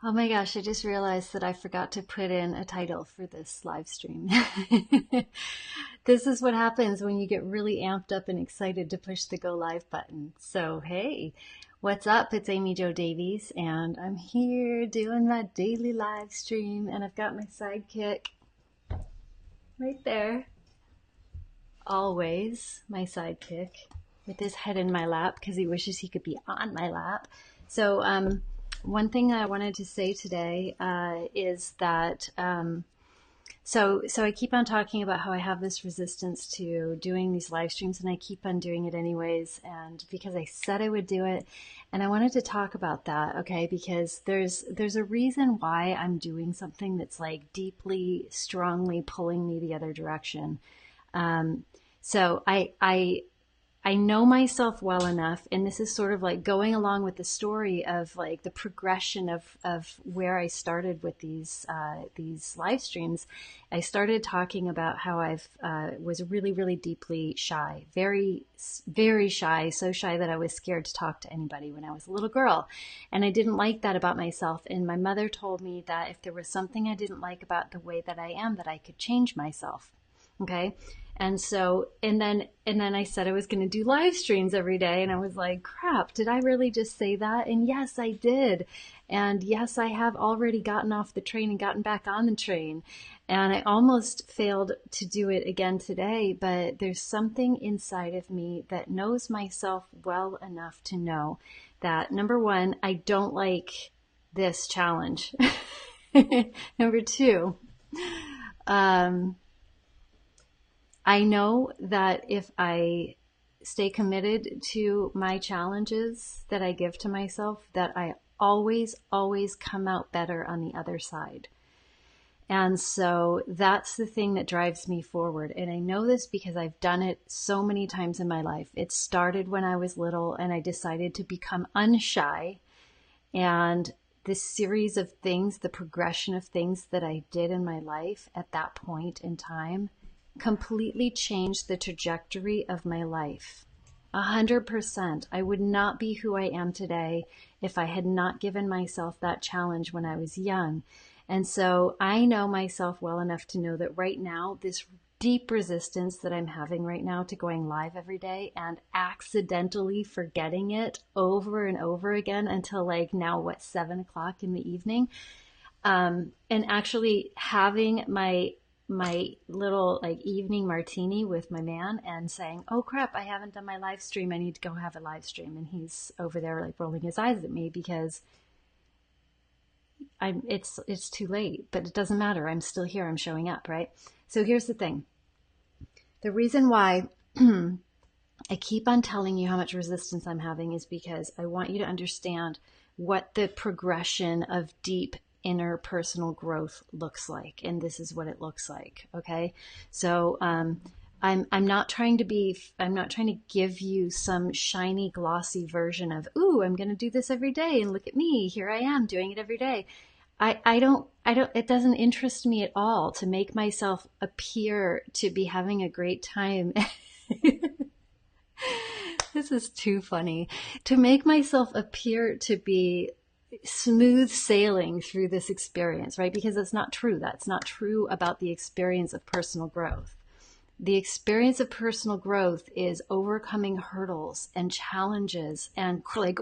Oh my gosh, I just realized that I forgot to put in a title for this live stream. This is what happens when you get really amped up and excited to push the go live button. So, hey, what's up? It's Amy Jo Davies, and I'm here doing my daily live stream, and I've got my sidekick right there. Always my sidekick with his head in my lap because he wishes he could be on my lap. So, one thing I wanted to say today is that so I keep on talking about how I have this resistance to doing these live streams, and I keep on doing it anyways, and because I said I would do it, and I wanted to talk about that, okay? Because there's a reason why I'm doing something that's like deeply, strongly pulling me the other direction. Um, so I know myself well enough, and this is sort of like going along with the story of like the progression of where I started with these live streams. I started talking about how I've was really, really deeply shy, very, very shy, so shy that I was scared to talk to anybody when I was a little girl. And I didn't like that about myself. And my mother told me that if there was something I didn't like about the way that I am, that I could change myself. Okay. And so, and then I said I was going to do live streams every day. And I was like, crap, did I really just say that? And yes, I did. And yes, I have already gotten off the train and gotten back on the train. And I almost failed to do it again today, but there's something inside of me that knows myself well enough to know that number one, I don't like this challenge. Number two, um, I know that if I stay committed to my challenges that I give to myself, that I always, always come out better on the other side. And so that's the thing that drives me forward. And I know this because I've done it so many times in my life. It started when I was little and I decided to become unshy. And this series of things, the progression of things that I did in my life at that point in time, completely changed the trajectory of my life. 100%. I would not be who I am today if I had not given myself that challenge when I was young. And so I know myself well enough to know that right now, this deep resistance that I'm having right now to going live every day and accidentally forgetting it over and over again until like now, what, 7 o'clock in the evening, and actually having my little like evening martini with my man and saying, "Oh crap, I haven't done my live stream. I need to go have a live stream." And he's over there like rolling his eyes at me because it's too late, but it doesn't matter. I'm still here. I'm showing up, right? So here's the thing. The reason why I keep on telling you how much resistance I'm having is because I want you to understand what the progression of deep inner personal growth looks like. And this is what it looks like. Okay. So, I'm not trying to give you some shiny, glossy version of, ooh, I'm going to do this every day. And look at me. Here I am doing it every day. It doesn't interest me at all to make myself appear to be having a great time. This is too funny. To make myself appear to be smooth sailing through this experience, right? Because that's not true. That's not true about the experience of personal growth. The experience of personal growth is overcoming hurdles and challenges and like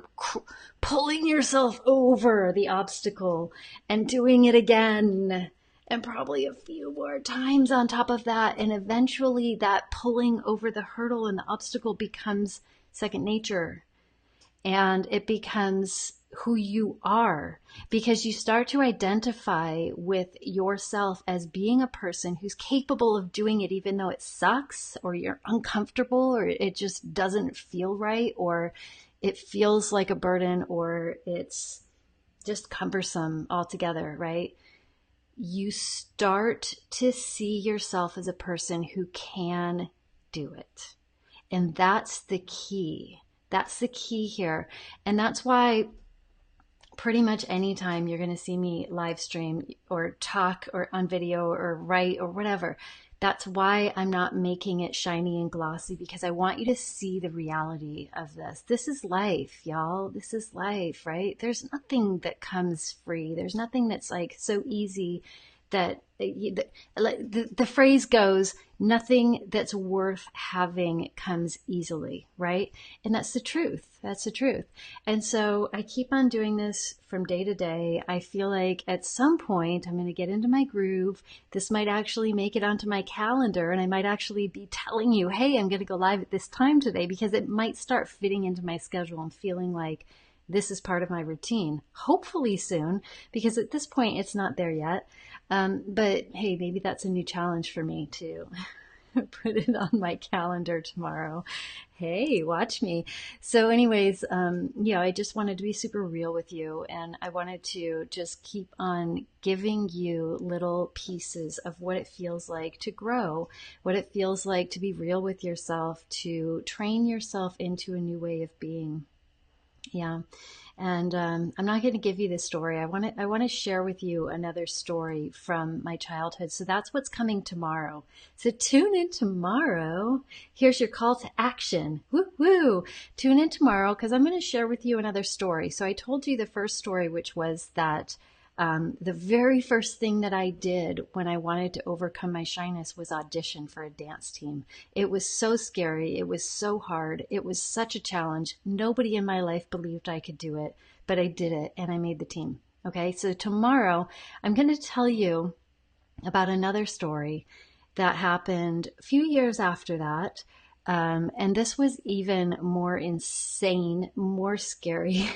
pulling yourself over the obstacle and doing it again and probably a few more times on top of that. And eventually that pulling over the hurdle and the obstacle becomes second nature, and it becomes who you are because you start to identify with yourself as being a person who's capable of doing it even though it sucks or you're uncomfortable or it just doesn't feel right or it feels like a burden or it's just cumbersome altogether, right? You start to see yourself as a person who can do it. And that's the key. That's the key here. And that's why pretty much anytime you're going to see me live stream or talk or on video or write or whatever, That's why I'm not making it shiny and glossy, because I want you to see the reality of this. This is life, y'all. This is life, right? There's nothing that comes free. There's nothing that's like so easy that the phrase goes, nothing that's worth having comes easily, right? And that's the truth. That's the truth. And so I keep on doing this from day to day. I feel like at some point I'm going to get into my groove. This might actually make it onto my calendar, and I might actually be telling you, hey, I'm going to go live at this time today, because it might start fitting into my schedule and feeling like this is part of my routine. Hopefully soon, because at this point it's not there yet. But hey, maybe that's a new challenge for me to put it on my calendar tomorrow. Hey, watch me. So anyways, I just wanted to be super real with you, and I wanted to just keep on giving you little pieces of what it feels like to grow, what it feels like to be real with yourself, to train yourself into a new way of being. Yeah. And I'm not going to give you this story. I want to share with you another story from my childhood. So that's what's coming tomorrow. So tune in tomorrow. Here's your call to action. Woo woo. Tune in tomorrow, because I'm going to share with you another story. So I told you the first story, which was that the very first thing that I did when I wanted to overcome my shyness was audition for a dance team. It was so scary. It was so hard. It was such a challenge. Nobody in my life believed I could do it, but I did it, and I made the team. Okay, so tomorrow I'm going to tell you about another story that happened a few years after that. And this was even more insane, more scary.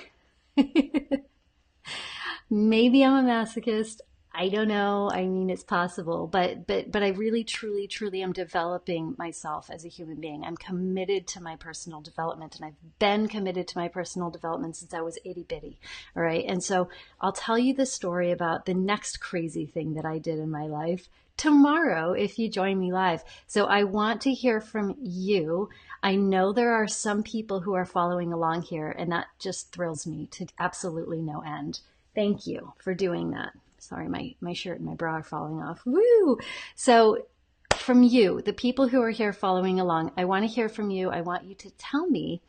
Maybe I'm a masochist. I don't know. I mean, it's possible, but I really, truly, truly am developing myself as a human being. I'm committed to my personal development, and I've been committed to my personal development since I was itty bitty. All right. And so I'll tell you the story about the next crazy thing that I did in my life tomorrow if you join me live. So I want to hear from you. I know there are some people who are following along here, and that just thrills me to absolutely no end. Thank you for doing that. Sorry, my shirt and my bra are falling off. Woo! So from you, the people who are here following along, I want to hear from you. I want you to tell me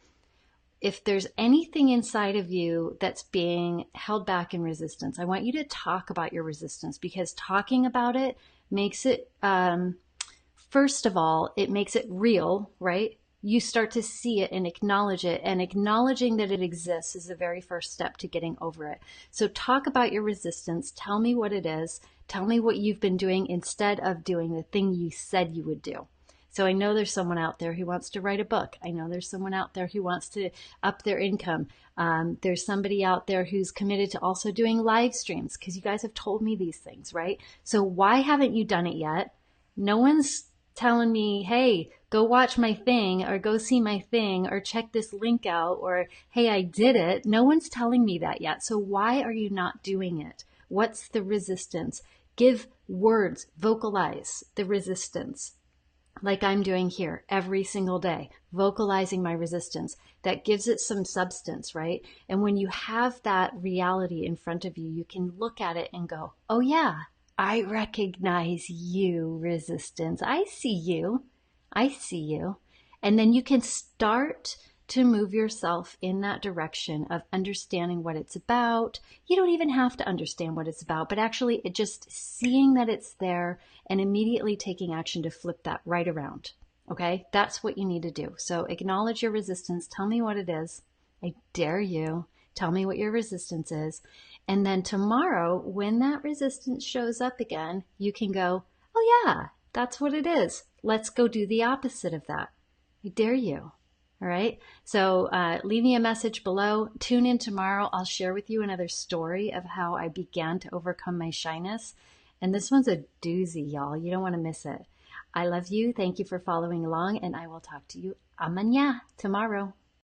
if there's anything inside of you that's being held back in resistance. I want you to talk about your resistance, because talking about it makes it, first of all, it makes it real, right? You start to see it and acknowledge it, and acknowledging that it exists is the very first step to getting over it. So talk about your resistance. Tell me what it is. Tell me what you've been doing instead of doing the thing you said you would do. So I know there's someone out there who wants to write a book. I know there's someone out there who wants to up their income. There's somebody out there who's committed to also doing live streams, because you guys have told me these things, right? So why haven't you done it yet? No one's telling me, hey, go watch my thing, or go see my thing, or check this link out, or hey, I did it. No one's telling me that yet. So why are you not doing it? What's the resistance? Give words, vocalize the resistance, like I'm doing here every single day, vocalizing my resistance. That gives it some substance, right? And when you have that reality in front of you, you can look at it and go, oh yeah, I recognize you, resistance. I see you. I see you. And then you can start to move yourself in that direction of understanding what it's about. You don't even have to understand what it's about, but actually just seeing that it's there and immediately taking action to flip that right around. Okay? That's what you need to do. So acknowledge your resistance. Tell me what it is. I dare you. Tell me what your resistance is. And then tomorrow, when that resistance shows up again, you can go, oh yeah, that's what it is. Let's go do the opposite of that. I dare you. All right. So leave me a message below. Tune in tomorrow. I'll share with you another story of how I began to overcome my shyness. And this one's a doozy, y'all. You don't want to miss it. I love you. Thank you for following along, and I will talk to you mañana, tomorrow.